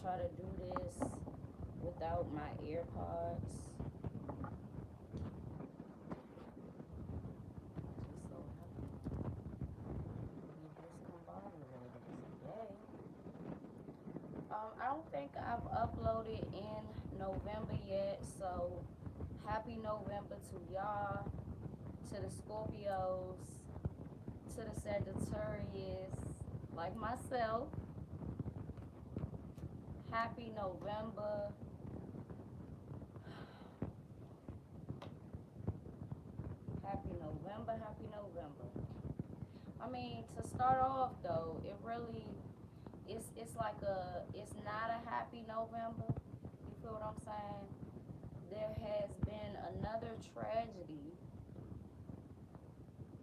try to do this without my AirPods. Just so happy this combobulated today. I don't think I've uploaded in November yet, so happy November to y'all, to the Scorpios, to the Sagittarius, like myself. Happy November. Happy November, happy November. I mean, to start off though, it really it's like it's not a happy November. You feel what I'm saying? There has been another tragedy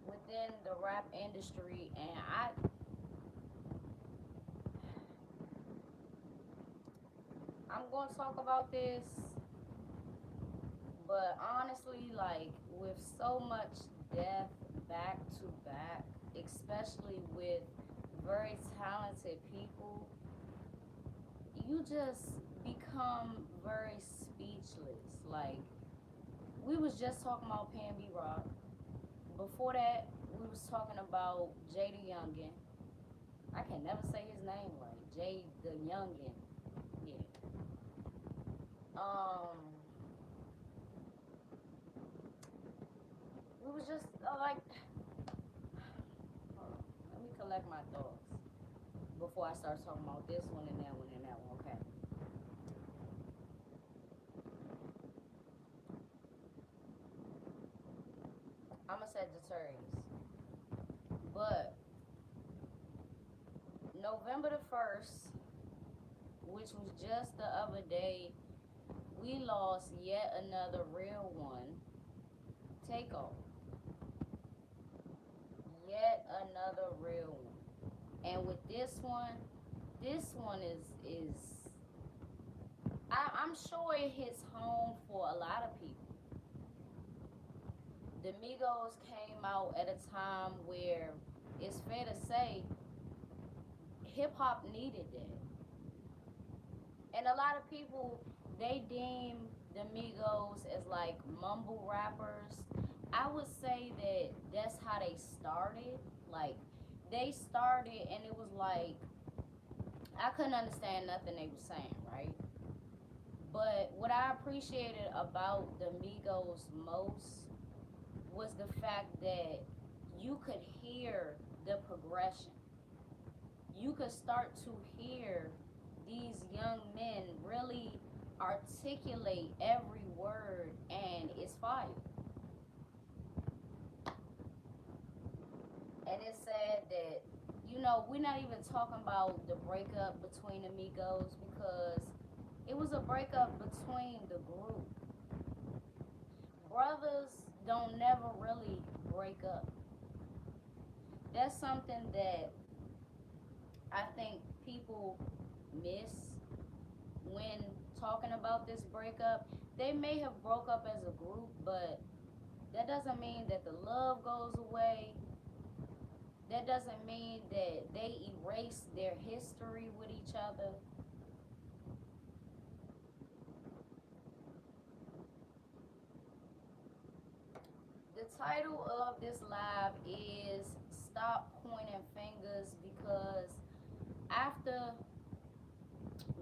within the rap industry, and I'm going to talk about this, but honestly, like with so much death back to back, especially with very talented people, you just become very speechless. Like we was just talking about Pan B Rock. Before that, we was talking about Jay the Youngin. I can never say his name right. Jay the Youngin. Yeah. Um, we was just like, hold on, let me collect my thoughts before I start talking about this one and that one and that one. Okay. I'm a Sagittarius, but November the 1st, which was just the other day, we lost yet another real one. Takeoff. Yet another real one. And with this one is I'm sure it hits home for a lot of people. The Migos came out at a time where it's fair to say hip hop needed that. And a lot of people, they deem the Migos as like mumble rappers. I would say that that's how they started. Like they started and it was like I couldn't understand nothing they were saying, right? But what I appreciated about the Migos most was the fact that you could hear the progression. You could start to hear these young men really articulate every word, and it's fire. And it's sad that, we're not even talking about the breakup between the Migos because it was a breakup between the group. Brothers don't never really break up. That's something that I think people miss when talking about this breakup. They may have broke up as a group, but that doesn't mean that the love goes away. That doesn't mean that they erase their history with each other. The title of this live is Stop Pointing Fingers, because after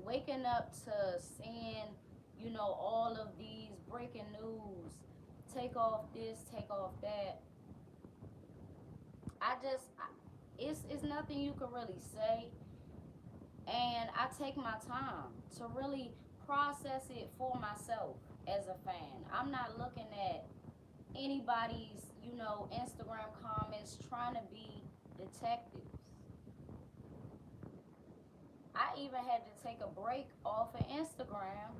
waking up to seeing, all of these breaking news, take off this, take off that, I just, it's nothing you can really say. And I take my time to really process it for myself as a fan. I'm not looking at anybody's, Instagram comments trying to be detectives. I even had to take a break off of Instagram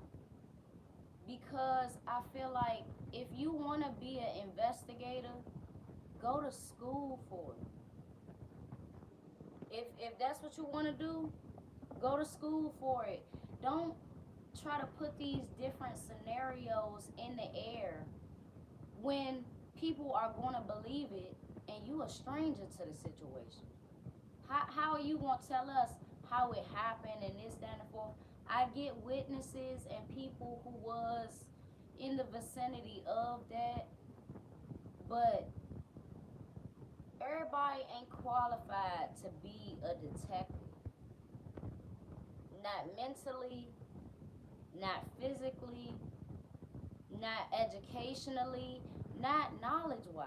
because I feel like if you want to be an investigator, go to school for it. If that's what you want to do, go to school for it. Don't try to put these different scenarios in the air when people are going to believe it and you a stranger to the situation. How are you going to tell us how it happened and this, that, and the fourth? I get witnesses and people who was in the vicinity of that, but everybody ain't qualified to be a detective. Not mentally, not physically, not educationally, not knowledge wise.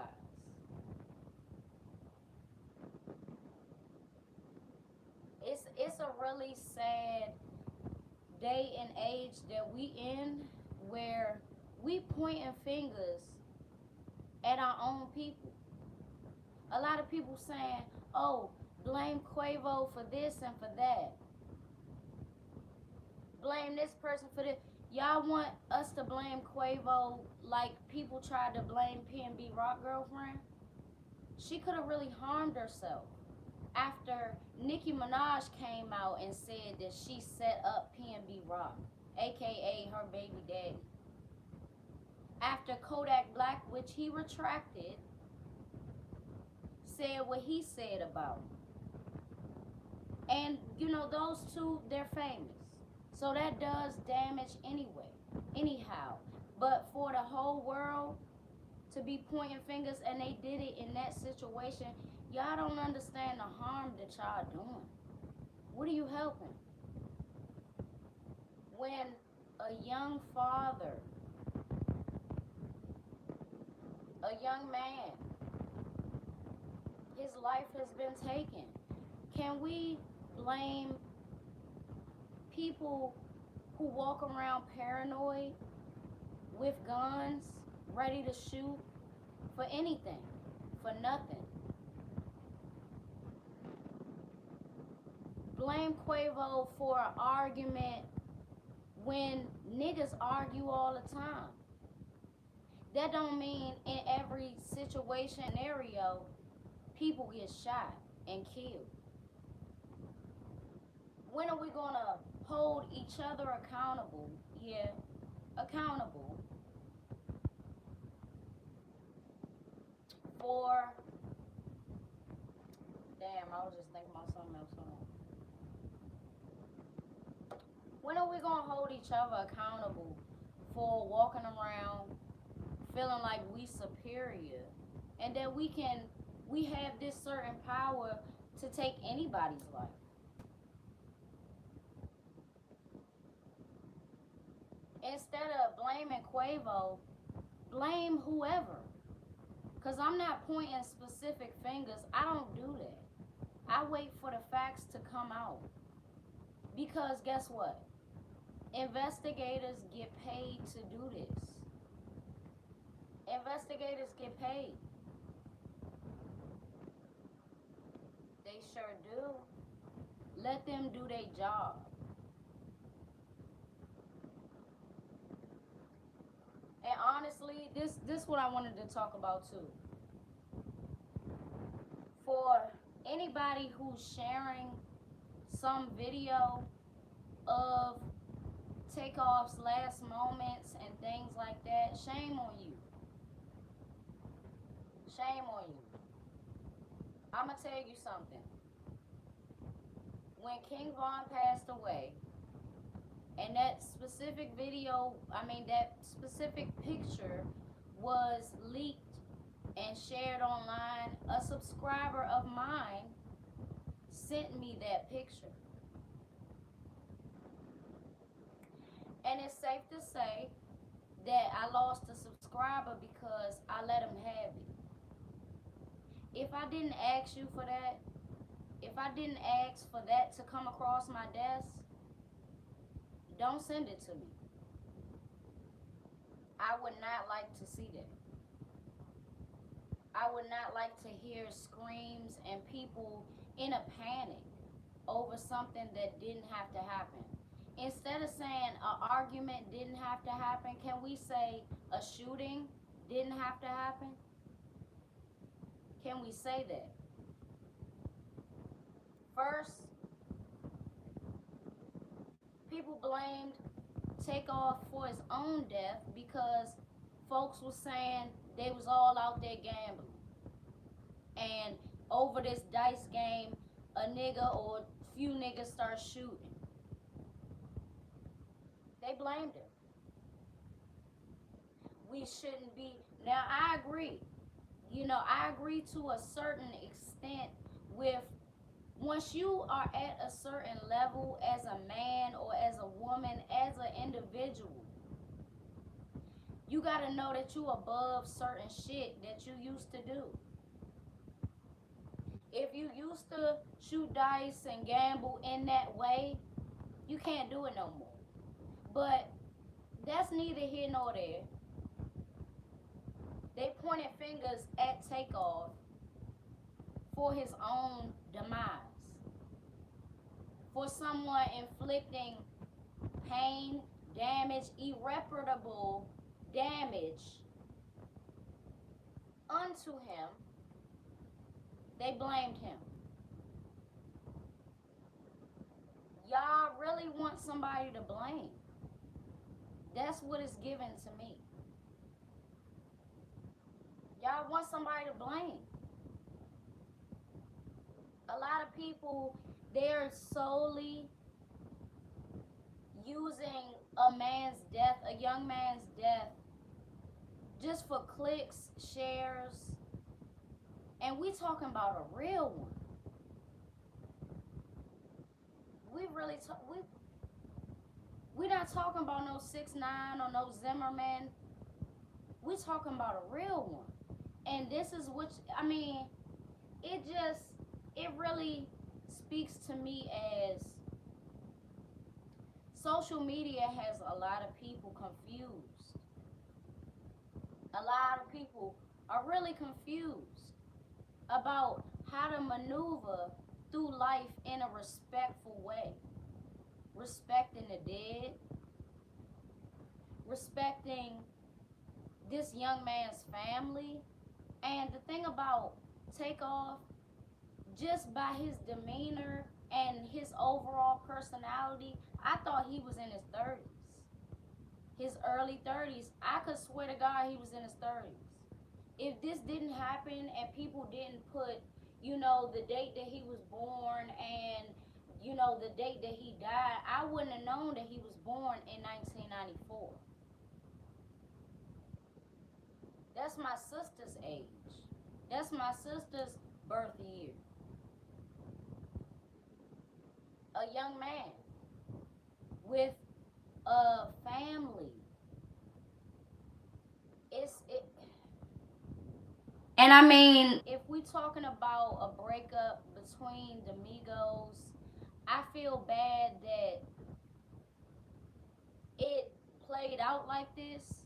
It's a really sad day and age that we in where we pointing fingers at our own people. A lot of people saying, "Oh, blame Quavo for this and for that. Blame this person for this." Y'all want us to blame Quavo like people tried to blame PNB Rock girlfriend? She could have really harmed herself after Nicki Minaj came out and said that she set up PNB Rock, aka her baby daddy. After Kodak Black, which he retracted, said what he said about him. And you know, those two, they're famous. So that does damage anyway, anyhow. But for the whole world to be pointing fingers and they did it in that situation, y'all don't understand the harm that y'all doing. What are you helping? When a young father, a young man, his life has been taken, can we blame people who walk around paranoid with guns, ready to shoot for anything, for nothing? Blame Quavo for an argument when niggas argue all the time. That don't mean in every situation, scenario, people get shot and killed. When are we gonna hold each other accountable? Yeah, accountable for, damn, I was just thinking about something else. When are we gonna hold each other accountable for walking around feeling like we superior and that we have this certain power to take anybody's life? Instead of blaming Quavo, blame whoever. Because I'm not pointing specific fingers. I don't do that. I wait for the facts to come out. Because guess what? Investigators get paid to do this. Investigators get paid. They sure do. Let them do their job. And honestly, this what I wanted to talk about too. For anybody who's sharing some video of Takeoff's last moments and things like that, shame on you. Shame on you. I'ma tell you something. When King Von passed away, and that specific video, that specific picture was leaked and shared online, a subscriber of mine sent me that picture. And it's safe to say that I lost a subscriber because I let him have it. If I didn't ask you for that, if I didn't ask for that to come across my desk, don't send it to me. I would not like to see that. I would not like to hear screams and people in a panic over something that didn't have to happen. Instead of saying an argument didn't have to happen, can we say a shooting didn't have to happen? Can we say that? First, people blamed Takeoff for his own death because folks was saying they was all out there gambling. And over this dice game, a nigga or a few niggas start shooting. They blamed him. We shouldn't be. Now, I agree. I agree to a certain extent with once you are at a certain level as a man or as a woman, as an individual, you got to know that you above certain shit that you used to do. If you used to shoot dice and gamble in that way, you can't do it no more. But that's neither here nor there. They pointed fingers at Takeoff for his own demise, for someone inflicting pain, damage, irreparable damage unto him. They blamed him. Y'all really want somebody to blame. That's what it's given to me. Y'all want somebody to blame. A lot of people, they're solely using a man's death, a young man's death, just for clicks, shares, and we talking about a real one. We not talking about no 6ix9ine or no Zimmerman. We talking about a real one. And this is what it really speaks to me as social media has a lot of people confused. A lot of people are really confused about how to maneuver through life in a respectful way. Respecting the dead, respecting this young man's family. And the thing about Takeoff, just by his demeanor and his overall personality, I thought he was in his 30s. His early 30s. I could swear to God he was in his 30s. If this didn't happen and people didn't put, the date that he was born and, the date that he died, I wouldn't have known that he was born in 1994. That's my sister's age. That's my sister's birth year. A young man with a family. If we talking about a breakup between the Migos, I feel bad that it played out like this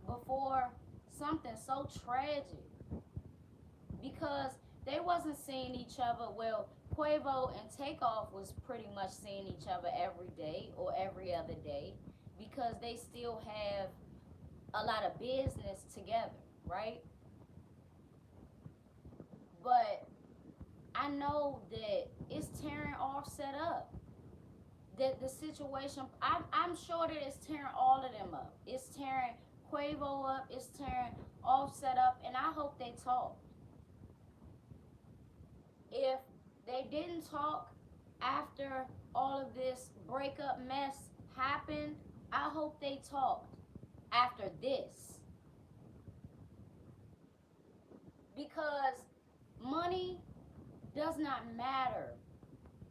before something so tragic, because they wasn't seeing each other. Well, Quavo and Takeoff was pretty much seeing each other every day or every other day because they still have a lot of business together, right? But I know that it's tearing Offset up. That the situation, I'm sure that it's tearing all of them up. It's tearing Quavo up, it's tearing Offset up, and I hope they talk. If they didn't talk after all of this breakup mess happened, I hope they talked after this. Because money does not matter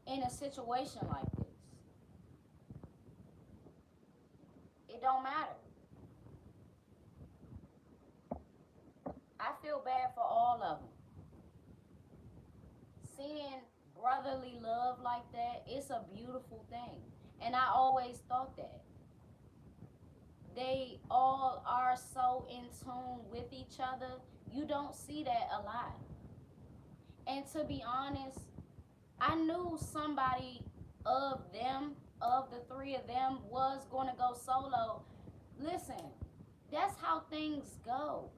in a situation like this. It don't matter. I feel bad for all of them. Seeing brotherly love like that, it's a beautiful thing. And I always thought that. They all are so in tune with each other. You don't see that a lot. And to be honest, I knew somebody of them, of the three of them, was going to go solo. Listen, that's how things go.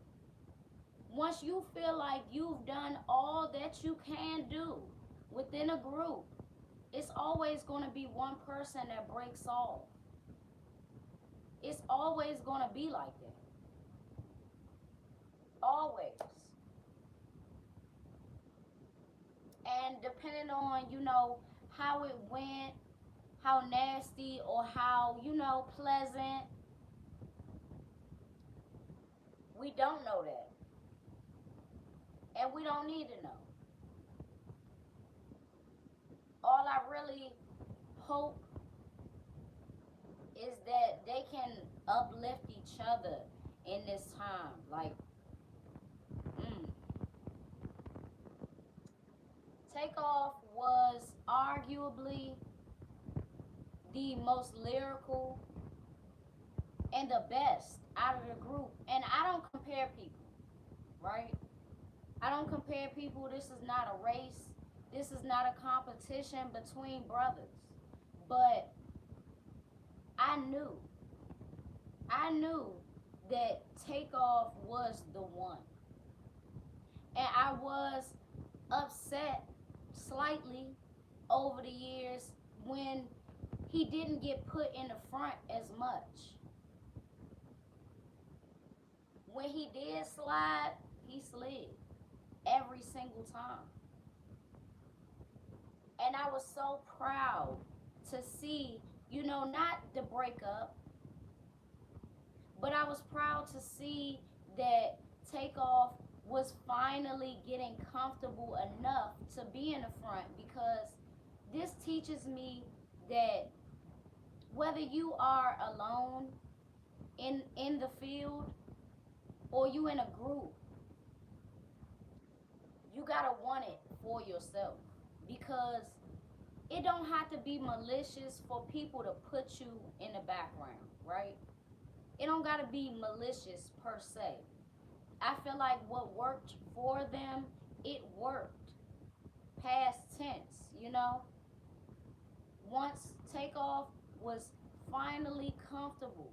Once you feel like you've done all that you can do within a group, it's always going to be one person that breaks off. It's always going to be like that. Always. And depending on, how it went, how nasty or how, pleasant. We don't know that. And we don't need to know. All I really hope is that they can uplift each other in this time. Like, mm. Takeoff was arguably the most lyrical and the best out of the group. And I don't compare people, right? I don't compare people. This is not a race. This is not a competition between brothers. But I knew, I knew that Takeoff was the one. And I was upset slightly over the years when he didn't get put in the front as much. When he did slide, he slid every single time. And I was so proud to see, not the breakup, but I was proud to see that Takeoff was finally getting comfortable enough to be in the front, because this teaches me that whether you are alone in the field or you in a group, you gotta want it for yourself, because it don't have to be malicious for people to put you in the background, right? It don't gotta be malicious per se. I feel like what worked for them, it worked. Past tense. Once Takeoff was finally comfortable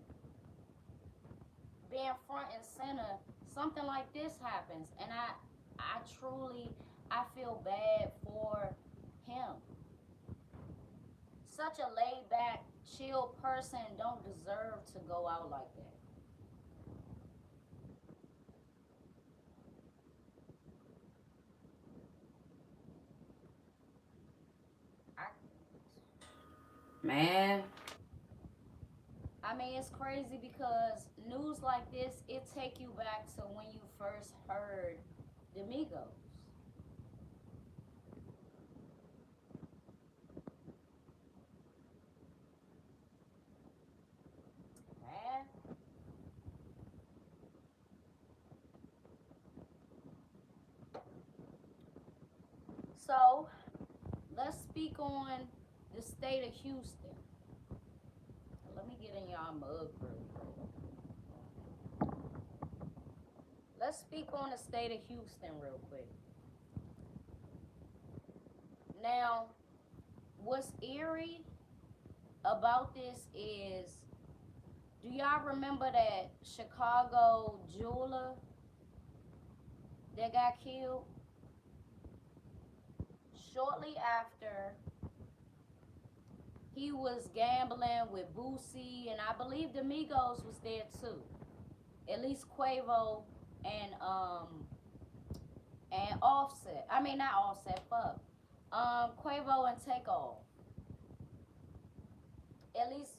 being front and center, something like this happens, and I truly, I feel bad for him. Such a laid back, chill person don't deserve to go out like that. I, man, I mean, it's crazy because news like this, it take you back to when you first heard the Migos. Man, so let's speak on the state of Houston. Let me get in y'all mug real quick. Let's speak on the state of Houston real quick. Now, what's eerie about this is, do y'all remember that Chicago jeweler that got killed? Shortly after, he was gambling with Boosie, and I believe the Migos was there too. At least Quavo and Offset. I mean, not Offset. Fuck. Quavo and Takeoff. At least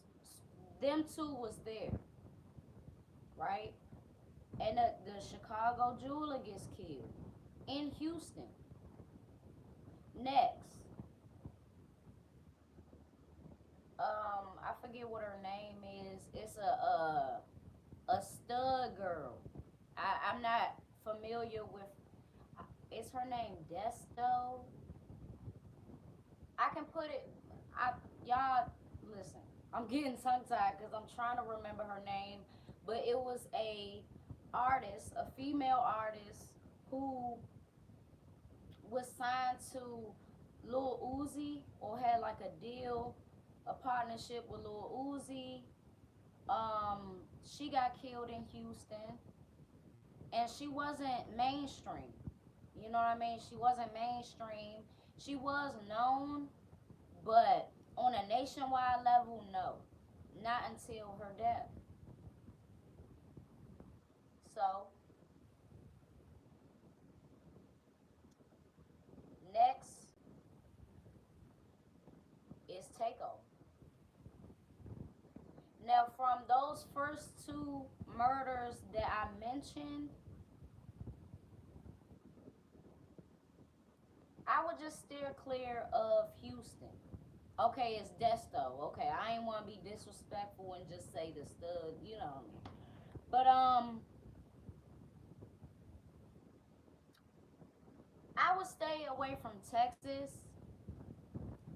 them two was there, right? And the Chicago jeweler gets killed in Houston. Next, I forget what her name is. It's a stud girl. I'm not familiar with. Is her name Desto? I can put it. Y'all listen. I'm getting tongue tied because I'm trying to remember her name, but it was a artist, a female artist who was signed to Lil Uzi, or had like a deal, a partnership with Lil Uzi. She got killed in Houston, and she wasn't mainstream. You know what I mean? She wasn't mainstream. She was known, but on a nationwide level, no, not until her death. So next is Takeoff. from those first two murders that I mentioned, I would just steer clear of Houston. Okay, it's Desto. Okay, I ain't want to be disrespectful and just say the stud, you know what I mean. But I would stay away from Texas.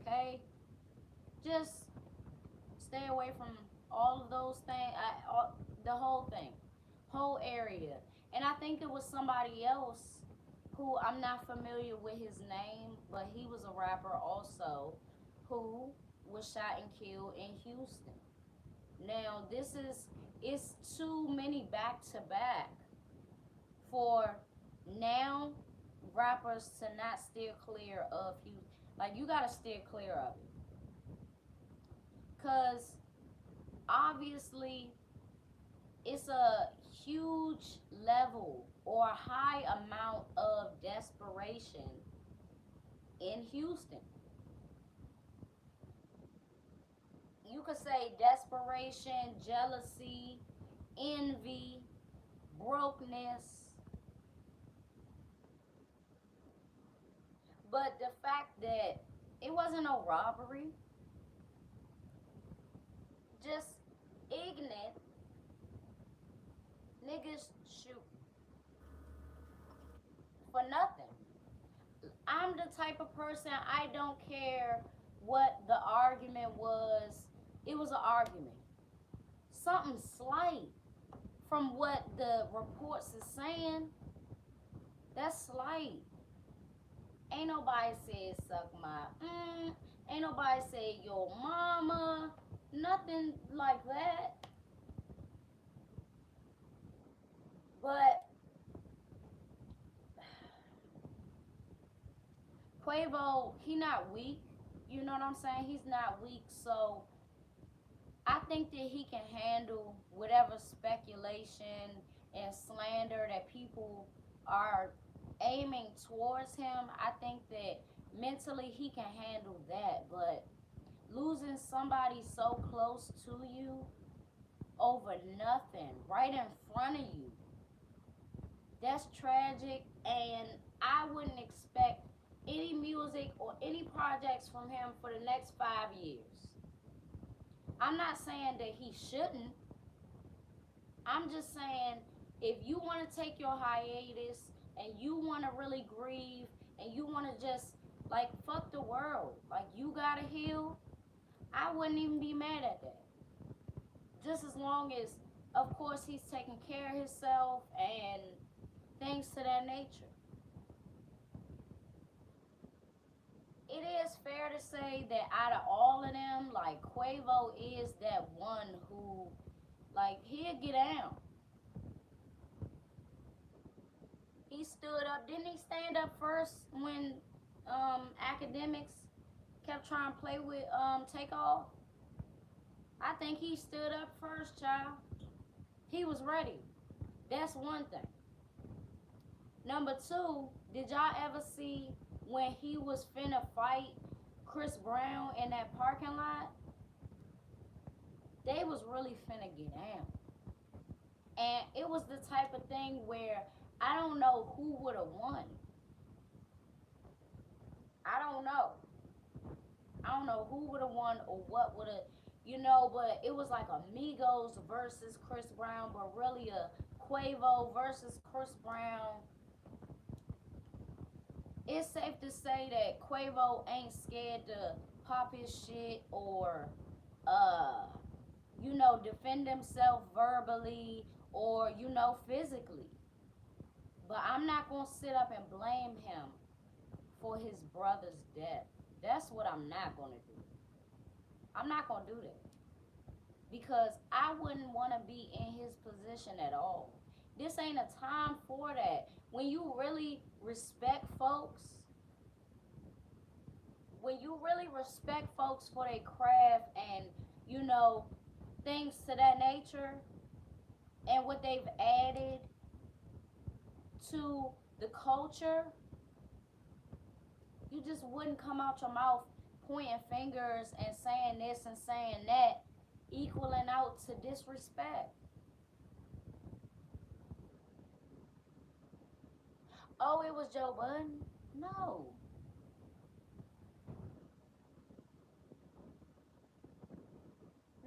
Okay, just stay away from all of those things. The whole thing, whole area. And I think it was somebody else who I'm not familiar with his name, but he was a rapper also, who was shot and killed in Houston. Now this is it's too many back to back for now rappers to not steer clear of you. Like you gotta steer clear of it, cause obviously it's a huge level or a high amount of desperation in Houston. You could say desperation, jealousy, envy, brokenness, but the fact that it wasn't no robbery, just ignorant niggas shoot for nothing. I'm the type of person I don't care what the argument was. It was an argument. Something slight from what the reports is saying. That's slight. Ain't nobody said suck my ain't nobody said your mama. Nothing like that. But Quavo, he not weak. You know what I'm saying? He's not weak. So I think that he can handle whatever speculation and slander that people are aiming towards him. I think that mentally he can handle that. But losing somebody so close to you over nothing, right in front of you, that's tragic. And I wouldn't expect any music or any projects from him for the next 5 years. I'm not saying that he shouldn't. I'm just saying if you want to take your hiatus and you want to really grieve and you want to just like fuck the world, like you gotta heal, I wouldn't even be mad at that. Just as long as, of course, he's taking care of himself and things to that nature. It is fair to say that out of all of them, like Quavo is that one who, like, he'll get down. He stood up. Didn't he stand up first when academics kept trying to play with Takeoff? I think he stood up first, child. He was ready. That's one thing. Number two, did y'all ever see when he was finna fight Chris Brown in that parking lot? They was really finna get down. And it was the type of thing where I don't know who would have won. I don't know. I don't know who would have won or what would have, but it was like Amigos versus Chris Brown, but really a Quavo versus Chris Brown. It's safe to say that Quavo ain't scared to pop his shit or, uh, defend himself verbally or, physically. But I'm not going to sit up and blame him for his brother's death. That's what I'm not going to do. I'm not going to do that. Because I wouldn't want to be in his position at all. This ain't a time for that. When you really respect folks, for their craft and, things to that nature and what they've added to the culture, you just wouldn't come out your mouth pointing fingers and saying this and saying that equaling out to disrespect. Oh, it was Joe Budden? No.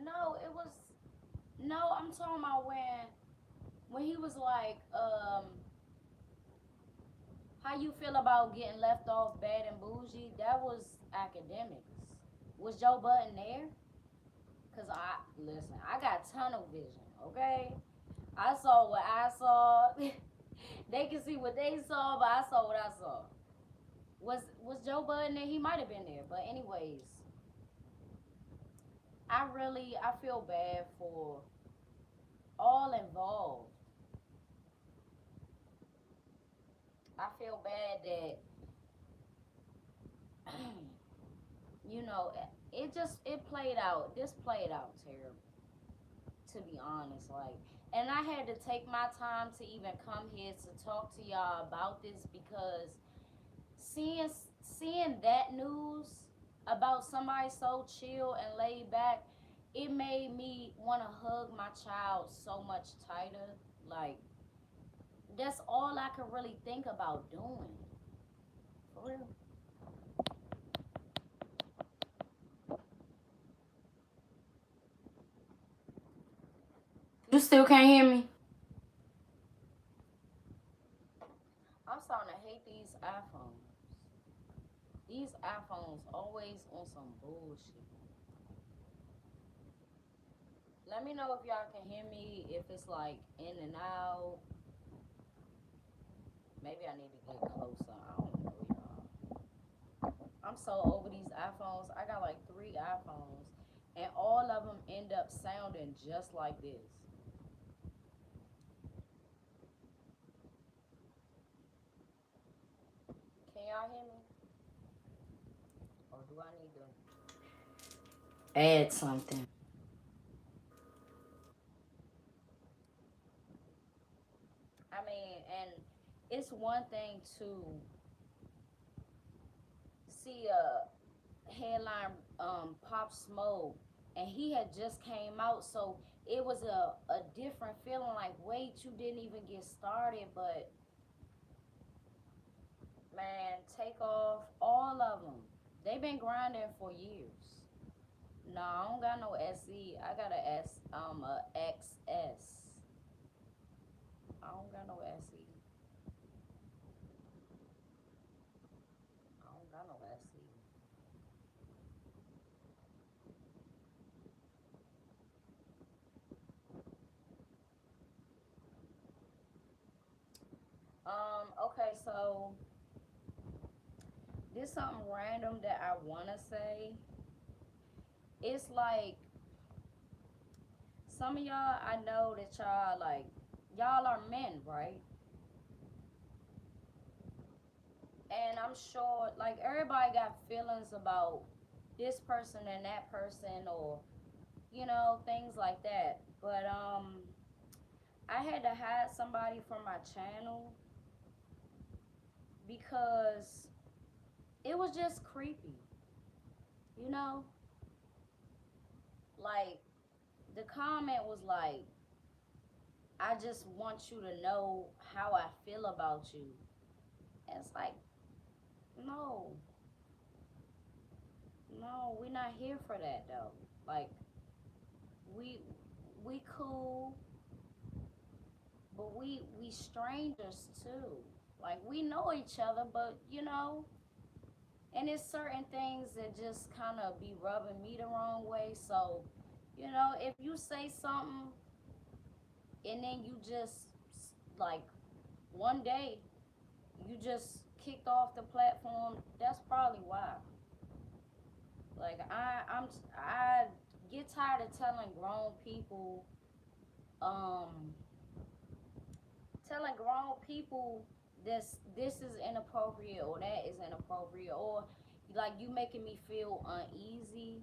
No, it was no, I'm talking about when he was like, how you feel about getting left off bad and bougie? That was academics. Was Joe Budden there? Cause I listen, I got tunnel vision, okay? I saw what I saw. They can see what they saw, but I saw what I saw. Was Joe Budden there? He might have been there, but anyways, I feel bad for all involved. I feel bad that you know it played out. This played out terrible, to be honest. Like, and I had to take my time to even come here to talk to y'all about this because seeing seeing that news about somebody so chill and laid back, it made me want to hug my child so much tighter. Like, that's all I could really think about doing. For real. You still can't hear me? I'm starting to hate these iPhones. These iPhones always on some bullshit. Let me know if y'all can hear me, if it's like in and out. Maybe I need to get closer. I don't know, y'all. I'm so over these iPhones. I got like three iPhones, and all of them end up sounding just like this. Can y'all hear me? Or do I need to add something? I mean, and it's one thing to see a headline Pop Smoke, and he had just came out, so it was a different feeling. Like, wait, you didn't even get started, but man, take off all of them. They've been grinding for years. No, I don't got no SE. I got a a XS. I don't got no SE. I don't got no SE. Okay, so this something random that I wanna say. It's like some of y'all, I know that y'all like y'all are men, right? And I'm sure like everybody got feelings about this person and that person, or things like that. But I had to hide somebody from my channel because it was just creepy. You know, like the comment was like, "I just want you to know how I feel about you." And it's like, no, no, we're not here for that though. Like, we we cool, but we strangers too. Like, we know each other, but and it's certain things that just kind of be rubbing me the wrong way. So, if you say something and then you just like one day you just kicked off the platform, that's probably why. Like, I get tired of um telling grown people this is inappropriate or that is inappropriate, or like you making me feel uneasy.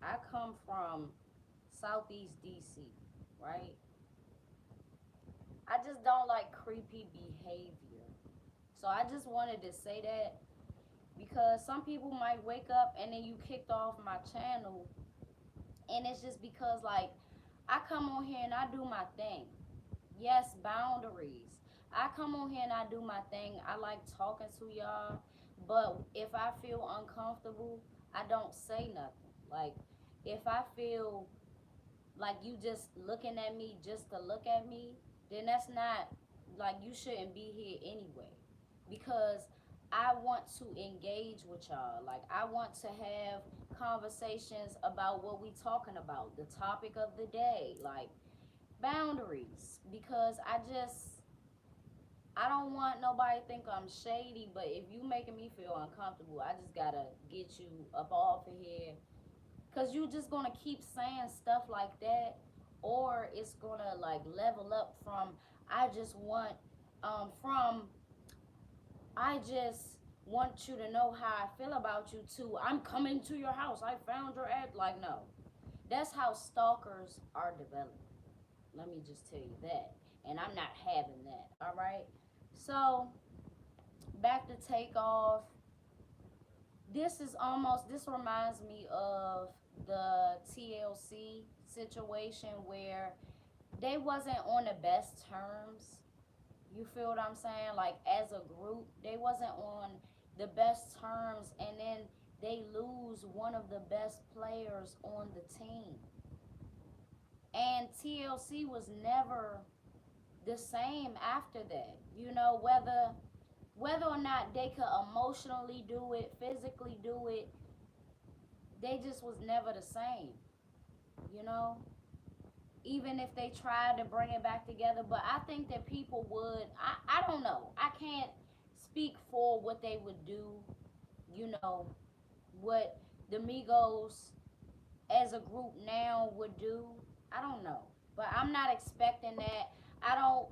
I come from Southeast DC, right? I just don't like creepy behavior. So I just wanted to say that because some people might wake up and then you kicked off my channel And it's just because, like, I come on here and I do my thing. Yes, boundaries. I come on here and I do my thing. I like talking to y'all. But if I feel uncomfortable, I don't say nothing. Like, if I feel like you just looking at me just to look at me, then that's not, like, you shouldn't be here anyway. Because I want to engage with y'all. Like, I want to have conversations about what we talking about, the topic of the day, like boundaries. Because I don't want nobody to think I'm shady, but if you making me feel uncomfortable, I just gotta get you up off of here. Cause you just gonna keep saying stuff like that, or it's gonna like level up from I just want from I just want you to know how I feel about you too. I'm coming to your house. I found your ad. Like, no. That's how stalkers are developed. Let me just tell you that. And I'm not having that. All right. So back to takeoff. This reminds me of the TLC situation where they wasn't on the best terms. You feel what I'm saying? Like, as a group, they wasn't on the best terms, and then they lose one of the best players on the team. And TLC was never the same after that. You know, whether or not they could emotionally do it, physically do it, they just was never the same. You know, even if they tried to bring it back together. But I think that people would. I don't know. I can't speak for what they would do. You know, what the Migos as a group now would do. I don't know, but I'm not expecting that. I don't.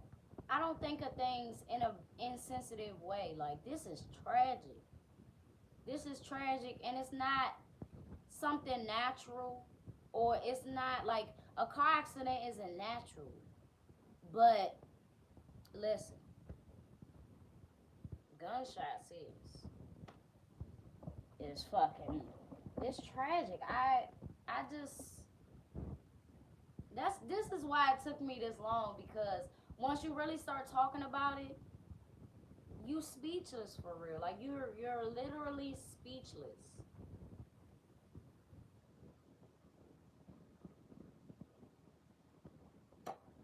I don't think of things in a insensitive way. Like, this is tragic. This is tragic, and it's not something natural, or it's not like a car accident isn't natural. But listen, gunshots is fucking, it's tragic. I just, this is why it took me this long, because once you really start talking about it, you speechless for real. Like, you're literally speechless.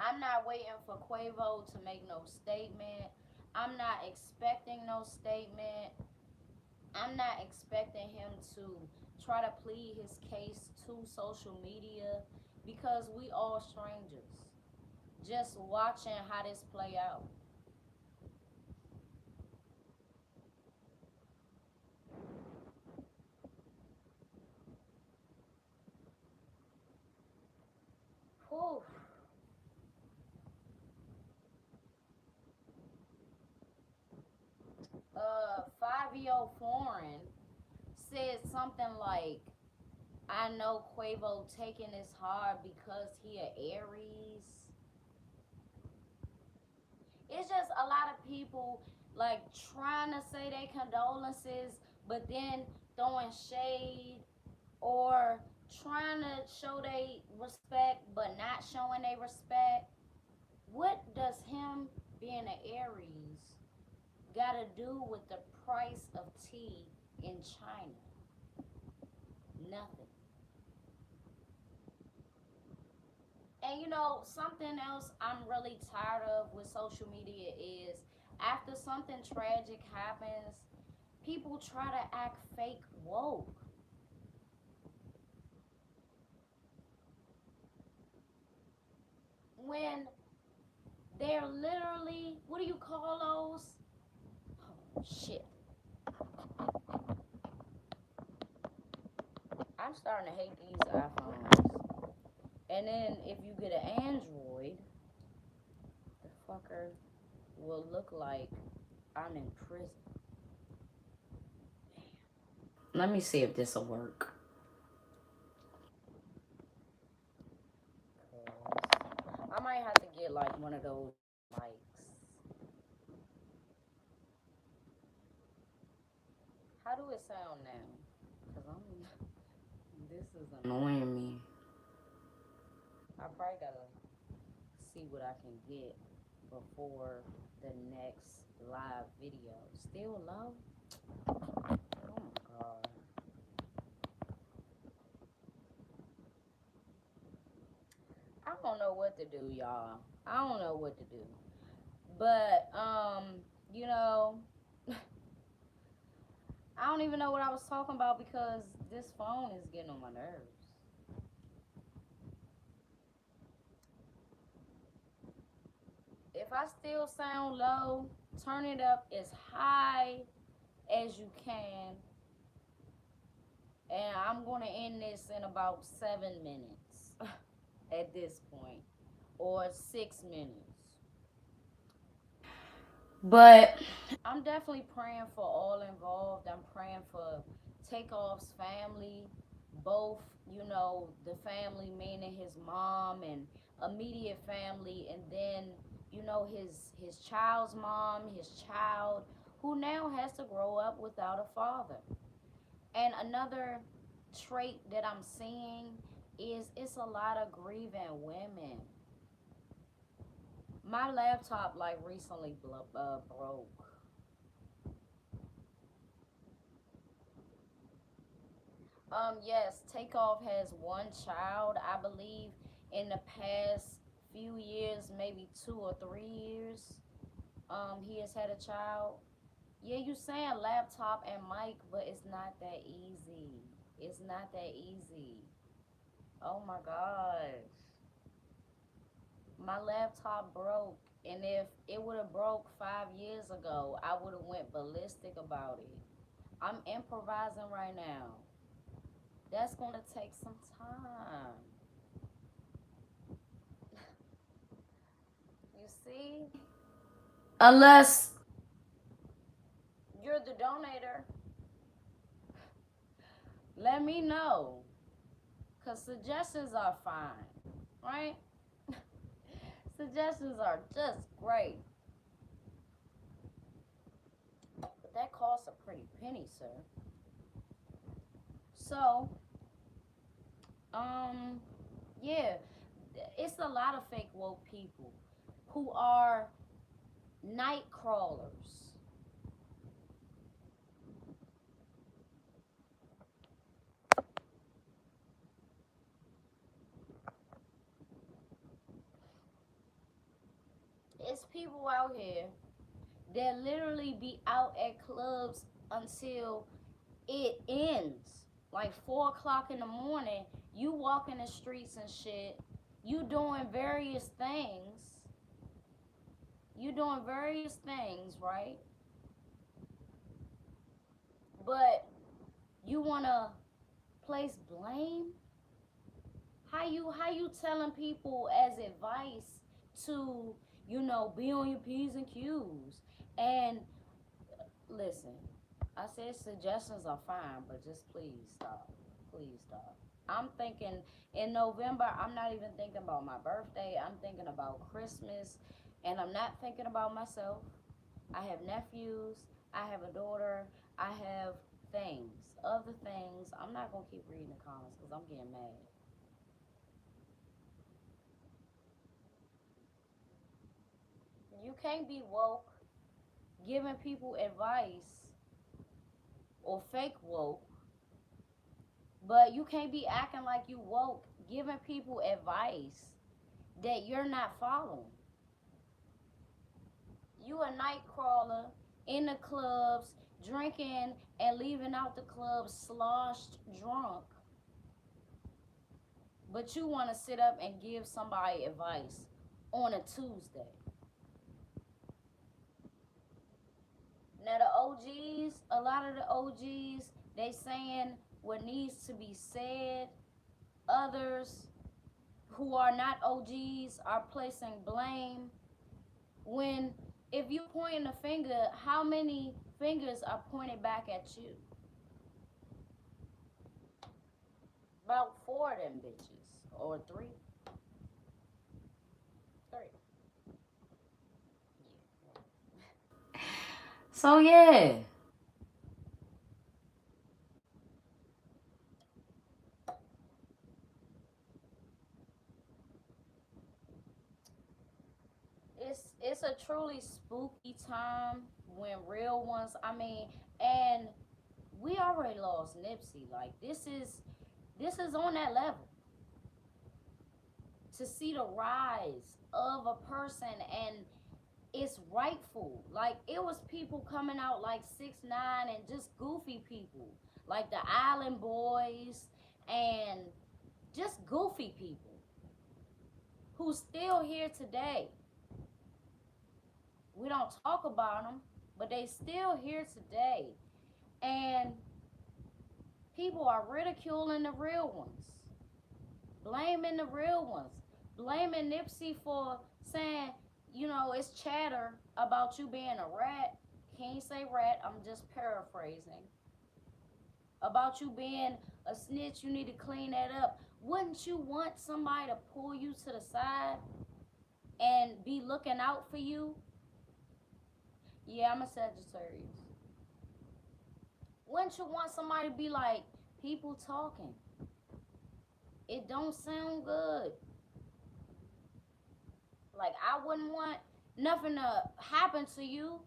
I'm not waiting for Quavo to make no statement. I'm not expecting no statement. I'm not expecting him to try to plead his case to social media, because we all strangers just watching how this play out. Whew. 5-year foreign said something like, I know Quavo taking this hard because he a Aries. It's just a lot of people like trying to say their condolences, but then throwing shade, or trying to show they respect but not showing they respect. What does him being an Aries gotta do with the price of tea in China? Nothing. And you know, something else I'm really tired of with social media is, after something tragic happens, people try to act fake woke when they're literally, what do you call those? Oh, shit. I'm starting to hate these iPhones. And then if you get an Android, the fucker will look like I'm in prison. Let me see if this will work. I might have to get like one of those mics. How do it sound now? Cause I'm. This is annoying me. see what I can get before the next live video. Still low? Oh my god. I don't know what to do, y'all. I don't know what to do. But you know, I don't even know what I was talking about because this phone is getting on my nerves. If I still sound low, turn it up as high as you can. And I'm going to end this in about 7 minutes at this point, or 6 minutes. But I'm definitely praying for all involved. I'm praying for Takeoff's family, both, the family, meaning his mom and immediate family, and then, his child's mom, his child, who now has to grow up without a father. And another trait that I'm seeing is it's a lot of grieving women. My laptop like recently broke. Yes, Takeoff has one child. I believe in the past few years, maybe 2 or 3 years, he has had a child. Yeah, you saying laptop and mic, but it's not that easy. It's not that easy. Oh my gosh. My laptop broke, and if it would have broke 5 years ago, I would have went ballistic about it. I'm improvising right now. That's gonna take some time. You see? Unless you're the donator, let me know. Cause suggestions are fine, right? Suggestions are just great. But that costs a pretty penny, sir. So, um, yeah, it's a lot of fake woke people who are night crawlers. It's people out here that literally be out at clubs until it ends. Like 4 o'clock in the morning, you walking the streets and shit. You doing various things. You doing various things, right? But you wanna place blame? How you telling people as advice to, be on your P's and Q's? And listen, I said suggestions are fine, but just please stop. Please stop. I'm thinking in November, I'm not even thinking about my birthday. I'm thinking about Christmas, and I'm not thinking about myself. I have nephews, I have a daughter, I have things. Other things, I'm not going to keep reading the comments because I'm getting mad. You can't be woke giving people advice, or fake woke, but you can't be acting like you woke giving people advice that you're not following. You a night crawler in the clubs, drinking and leaving out the club sloshed drunk, but you want to sit up and give somebody advice on a Tuesday. Now the OGs, a lot of the OGs, they saying what needs to be said. Others who are not OGs are placing blame. When if you pointing a finger, how many fingers are pointed back at you? About four of them bitches, or three. Three. So yeah. it's a truly spooky time when real ones. I mean, and we already lost Nipsey. Like this is on that level. To see the rise of a person, and it's rightful. Like it was people coming out like 6ix9ine and just goofy people, like the Island Boys, and just goofy people who's still here today. We don't talk about them, but they still here today. And people are ridiculing the real ones, blaming the real ones, blaming Nipsey for saying, it's chatter about you being a rat. Can't say rat, I'm just paraphrasing. About you being a snitch, you need to clean that up. Wouldn't you want somebody to pull you to the side and be looking out for you? Yeah, I'm a Sagittarius. Wouldn't you want somebody to be like, people talking? It don't sound good. Like, I wouldn't want nothing to happen to you.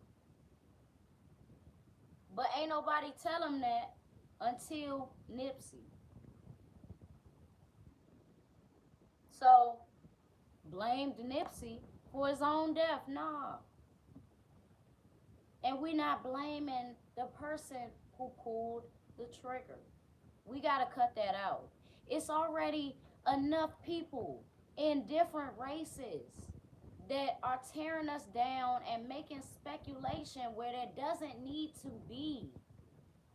But ain't nobody tell him that until Nipsey. So, blamed Nipsey for his own death. Nah. And we not blaming the person who pulled the trigger. We got to cut that out. It's already enough people in different races that are tearing us down and making speculation where there doesn't need to be.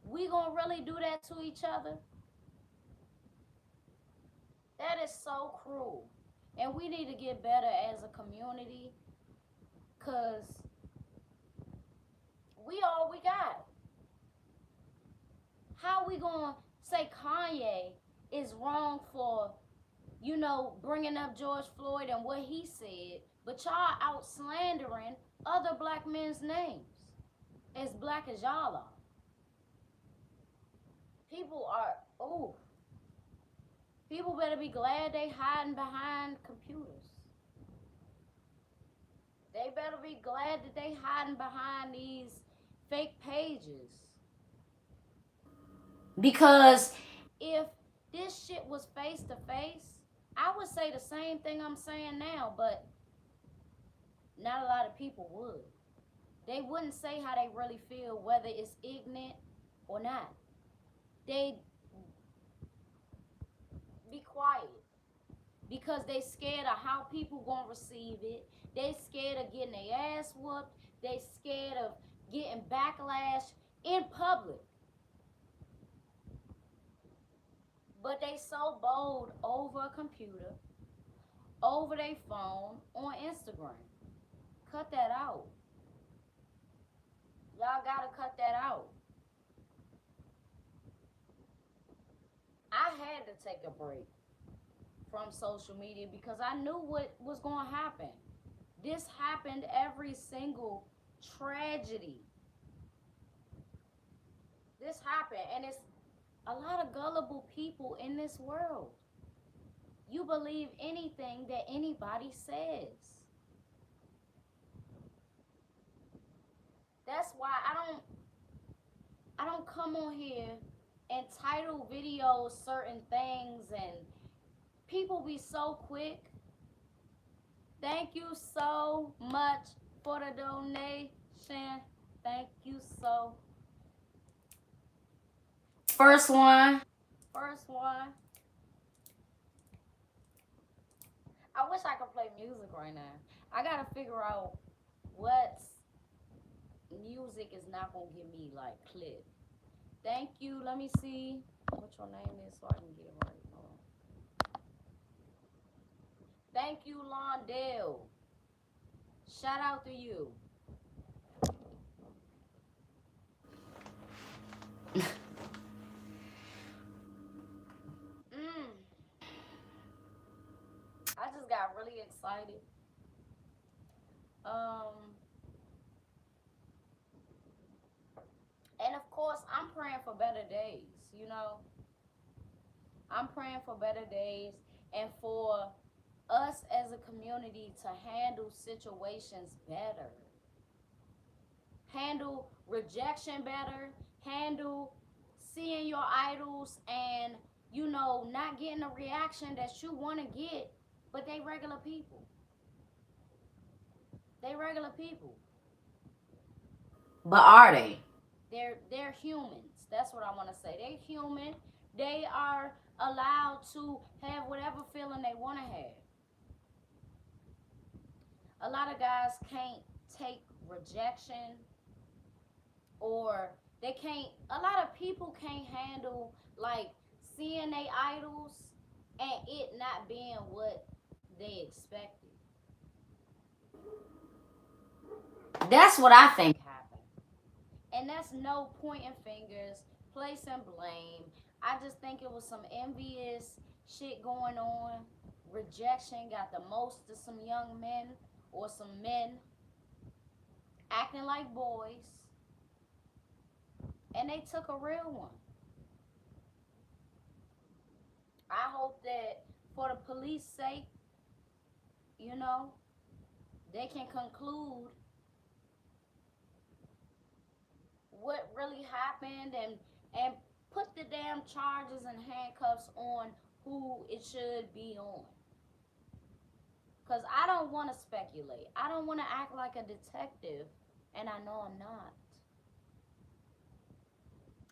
We gonna really do that to each other? That is so cruel. And we need to get better as a community, because we all we got. How we gonna say Kanye is wrong for, bringing up George Floyd and what he said, but y'all out slandering other black men's names as black as y'all are? People better be glad they hiding behind computers. They better be glad that they hiding behind these fake pages. Because if this shit was face to face, I would say the same thing I'm saying now, but not a lot of people would. They wouldn't say how they really feel, whether it's ignorant or not. They be quiet because they scared of how people gonna receive it. They scared of getting their ass whooped. They scared of getting backlash in public. But they so bold over a computer, over their phone, on Instagram. Cut that out. Y'all gotta cut that out. I had to take a break from social media because I knew what was going to happen. This happened every single tragedy. This happened, and it's a lot of gullible people in this world. You believe anything that anybody says. That's why I don't come on here and title videos certain things, and people be so quick. Thank you so much for the donation. Thank you so. First one. I wish I could play music right now. I gotta figure out what music is not gonna give me like clip. Thank you. Let me see what your name is so I can get it right. Hold on. Thank you, Londale. Shout out to you. I just got really excited. And of course, I'm praying for better days. I'm praying for better days and for us as a community to handle situations better, handle rejection better, handle seeing your idols and, you know, not getting a reaction that you want to get, but they regular people. They regular people. But are they? They're humans. That's what I want to say. They're human. They are allowed to have whatever feeling they want to have. A lot of guys can't take rejection, or they can't, a lot of people can't handle like seeing they idols and it not being what they expected. That's what I think happened. And that's no pointing fingers, placing blame. I just think it was some envious shit going on. Rejection got the most of some young men, or some men acting like boys, and they took a real one. I hope that for the police sake, you know, they can conclude what really happened, and put the damn charges and handcuffs on who it should be on. Cause I don't want to speculate. I don't want to act like a detective, and I know I'm not.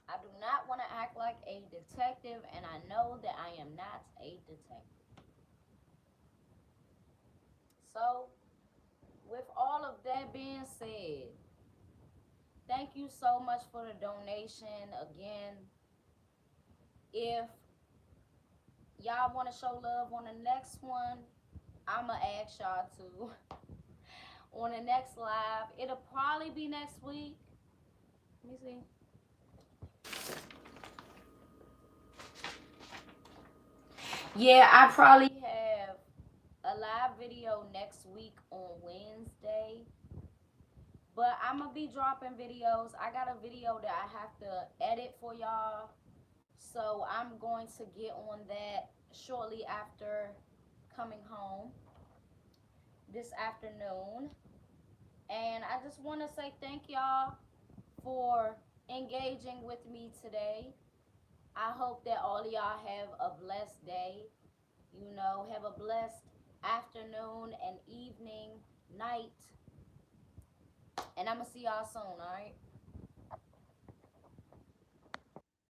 I do not want to act like a detective, and I know that I am not a detective. So, with all of that being said, thank you so much for the donation. Again, if y'all want to show love on the next one, I'ma ask y'all to on the next live. It'll probably be next week. Let me see. Yeah, I probably have a live video next week on Wednesday. But I'm gonna be dropping videos. I got a video that I have to edit for y'all. So I'm going to get on that shortly after coming home this afternoon. And I just want to say thank y'all for engaging with me today. I hope that all of y'all have a blessed day. You know, have a blessed afternoon and evening, night. And I'm going to see y'all soon, all right?